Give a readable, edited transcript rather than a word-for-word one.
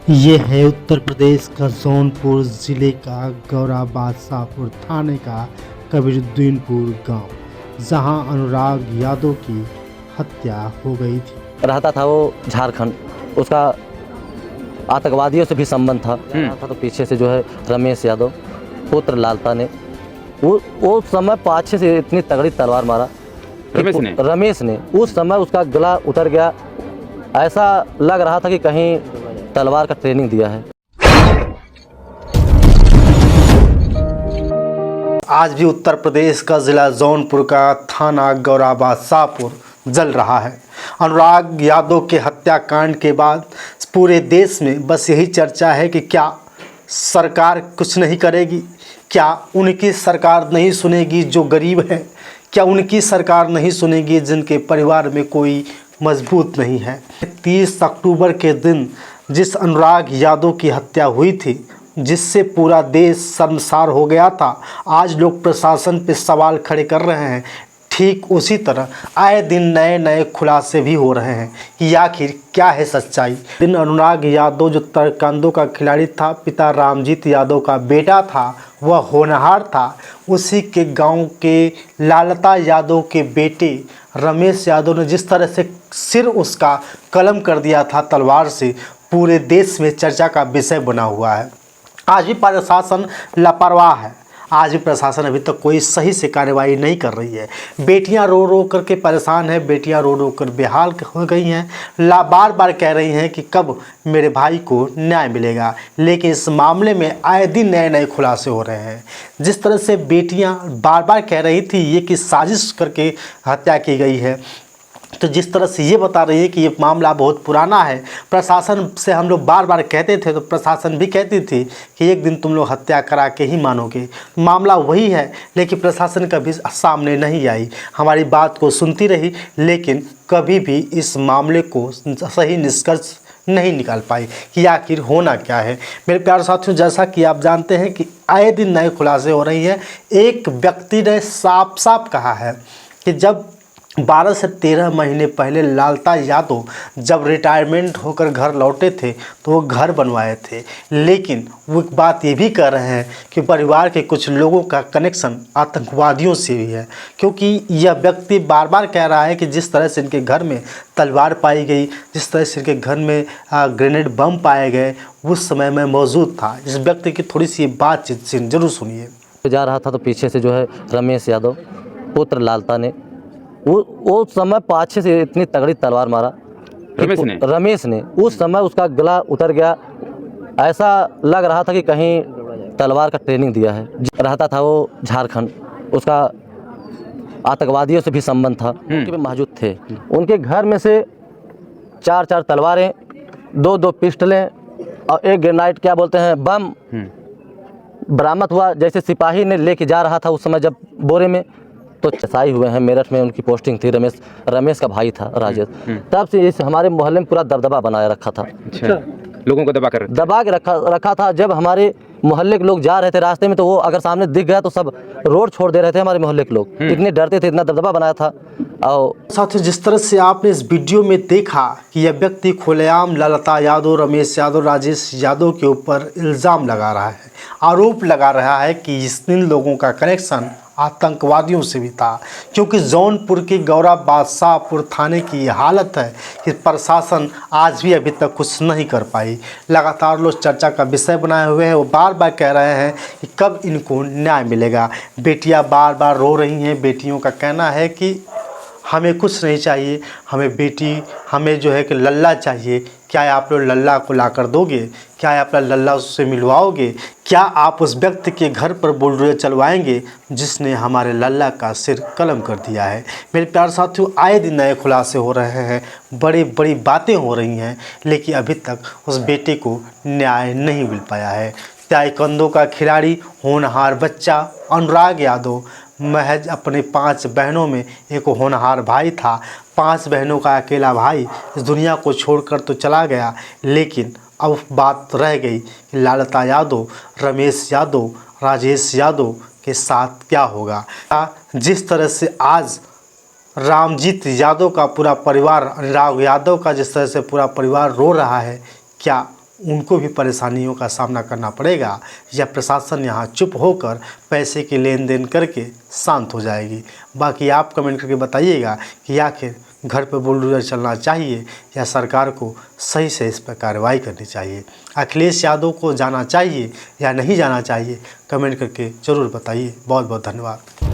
ये है उत्तर प्रदेश का जौनपुर ज़िले का गौराबाद शाहपुर थाने का कबीरुद्दीनपुर गांव, जहां अनुराग यादव की हत्या हो गई थी। रहता था वो झारखंड, उसका आतंकवादियों से भी संबंध था। तो पीछे से जो है रमेश यादव पुत्र लालता ने वो समय पाछे से इतनी तगड़ी तलवार मारा रमेश ने उस समय उसका गला उतर गया। ऐसा लग रहा था कि कहीं तलवार का ट्रेनिंग दिया है। आज भी उत्तर प्रदेश का ज़िला जौनपुर का थाना गौराबाद शाहपुर जल रहा है। अनुराग यादव के हत्याकांड के बाद पूरे देश में बस यही चर्चा है कि क्या सरकार कुछ नहीं करेगी, क्या उनकी सरकार नहीं सुनेगी जो गरीब है, क्या उनकी सरकार नहीं सुनेगी जिनके परिवार में कोई मजबूत नहीं है। 30 अक्टूबर के दिन जिस अनुराग यादव की हत्या हुई थी, जिससे पूरा देश शर्मसार हो गया था, आज लोग प्रशासन पे सवाल खड़े कर रहे हैं। ठीक उसी तरह आए दिन नए नए खुलासे भी हो रहे हैं कि आखिर क्या है सच्चाई। दिन अनुराग यादव जो ताइक्वांडो का खिलाड़ी था, पिता रामजीत यादव का बेटा था, वह होनहार था। उसी के गांव के लालता यादव के बेटे रमेश यादव ने जिस तरह से सिर उसका कलम कर दिया था तलवार से, पूरे देश में चर्चा का विषय बना हुआ है। आज भी प्रशासन लापरवाह है। आज भी प्रशासन अभी तक कोई सही से कार्रवाई नहीं कर रही है। बेटियां रो रो करके परेशान है, बेटियां रो रो कर बेहाल हो गई हैं। बार बार कह रही हैं कि कब मेरे भाई को न्याय मिलेगा, लेकिन इस मामले में आए दिन नए नए खुलासे हो रहे हैं। जिस तरह से बेटियां बार बार कह रही थी ये कि साजिश करके हत्या की गई है, तो जिस तरह से ये बता रही है कि ये मामला बहुत पुराना है। प्रशासन से हम लोग बार बार कहते थे तो प्रशासन भी कहती थी कि एक दिन तुम लोग हत्या करा के ही मानोगे। मामला वही है, लेकिन प्रशासन कभी सामने नहीं आई, हमारी बात को सुनती रही, लेकिन कभी भी इस मामले को सही निष्कर्ष नहीं निकाल पाई कि आखिर होना क्या है। मेरे प्यारे साथियों, जैसा कि आप जानते हैं कि आए दिन नए खुलासे हो रही हैं। एक व्यक्ति ने साफ साफ कहा है कि जब 12 से 13 महीने पहले लालता यादव जब रिटायरमेंट होकर घर लौटे थे तो वो घर बनवाए थे, लेकिन वो एक बात ये भी कह रहे हैं कि परिवार के कुछ लोगों का कनेक्शन आतंकवादियों से भी है, क्योंकि यह व्यक्ति बार बार कह रहा है कि जिस तरह से इनके घर में तलवार पाई गई, जिस तरह से इनके घर में ग्रेनेड बम पाए गए, उस समय में मौजूद था। इस व्यक्ति की थोड़ी सी बातचीत से जरूर सुनिए। जा रहा था तो पीछे से जो है रमेश यादव पुत्र लालता ने वो समय पाछे से इतनी तगड़ी तलवार मारा रमेश ने उस समय उसका गला उतर गया। ऐसा लग रहा था कि कहीं तलवार का ट्रेनिंग दिया है। रहता था वो झारखंड, उसका आतंकवादियों से भी संबंध था, उनके भी मौजूद थे। उनके घर में से 4 तलवारें, 2 पिस्टलें और 1 ग्रेनाइट क्या बोलते हैं बम बरामद हुआ। जैसे सिपाही ने लेके जा रहा था उस समय जब बोरे में, तो चसाई हुए हैं। मेरठ में उनकी पोस्टिंग थी। रमेश का भाई था राजेश। तब से इस हमारे मोहल्ले में पूरा दबदबा बनाया रखा था। अच्छा, लोगों को दबा के रखा था। जब हमारे मोहल्ले के लोग जा रहे थे रास्ते में तो वो अगर सामने दिख गया तो सब रोड छोड़ दे रहे थे। हमारे मोहल्ले के लोग इतने डरते थे, इतना दबदबा बनाया था। और साथियों, जिस तरह से आपने इस वीडियो में देखा कि यह व्यक्ति खुलेआम लालता यादव, रमेश यादव, राजेश यादव के ऊपर इल्ज़ाम लगा रहा है, आरोप लगा रहा है कि इन लोगों का कनेक्शन आतंकवादियों से भी था, क्योंकि जौनपुर के गौराबाद शाहपुर थाने की ये हालत है कि प्रशासन आज भी अभी तक कुछ नहीं कर पाई। लगातार लोग चर्चा का विषय बनाए हुए हैं। वो बार बार कह रहे हैं कि कब इनको न्याय मिलेगा। बेटियां बार बार रो रही हैं। बेटियों का कहना है कि हमें कुछ नहीं चाहिए, हमें जो है कि लल्ला चाहिए। क्या आप लोग लल्ला को ला कर दोगे? क्या आप लल्ला उससे मिलवाओगे? क्या आप उस व्यक्ति के घर पर बुलडोजर चलवाएंगे जिसने हमारे लल्ला का सिर कलम कर दिया है? मेरे प्यारे साथियों, आए दिन नए खुलासे हो रहे हैं, बड़ी बड़ी बातें हो रही हैं, लेकिन अभी तक उस बेटे को न्याय नहीं मिल पाया है। ताइक्वांडो का खिलाड़ी, होनहार बच्चा अनुराग यादव महज अपने 5 बहनों में एक होनहार भाई था। 5 बहनों का अकेला भाई इस दुनिया को छोड़कर तो चला गया, लेकिन अब बात रह गई कि लालता यादव, रमेश यादव, राजेश यादव के साथ क्या होगा। जिस तरह से आज रामजीत यादव का पूरा परिवार, अनुराग यादव का जिस तरह से पूरा परिवार रो रहा है, क्या उनको भी परेशानियों का सामना करना पड़ेगा, या प्रशासन यहाँ चुप होकर पैसे के लेन देन करके शांत हो जाएगी। बाकी आप कमेंट करके बताइएगा कि आखिर घर पर बुलडोजर चलना चाहिए या सरकार को सही से इस पर कार्रवाई करनी चाहिए। अखिलेश यादव को जाना चाहिए या नहीं जाना चाहिए, कमेंट करके ज़रूर बताइए। बहुत बहुत धन्यवाद।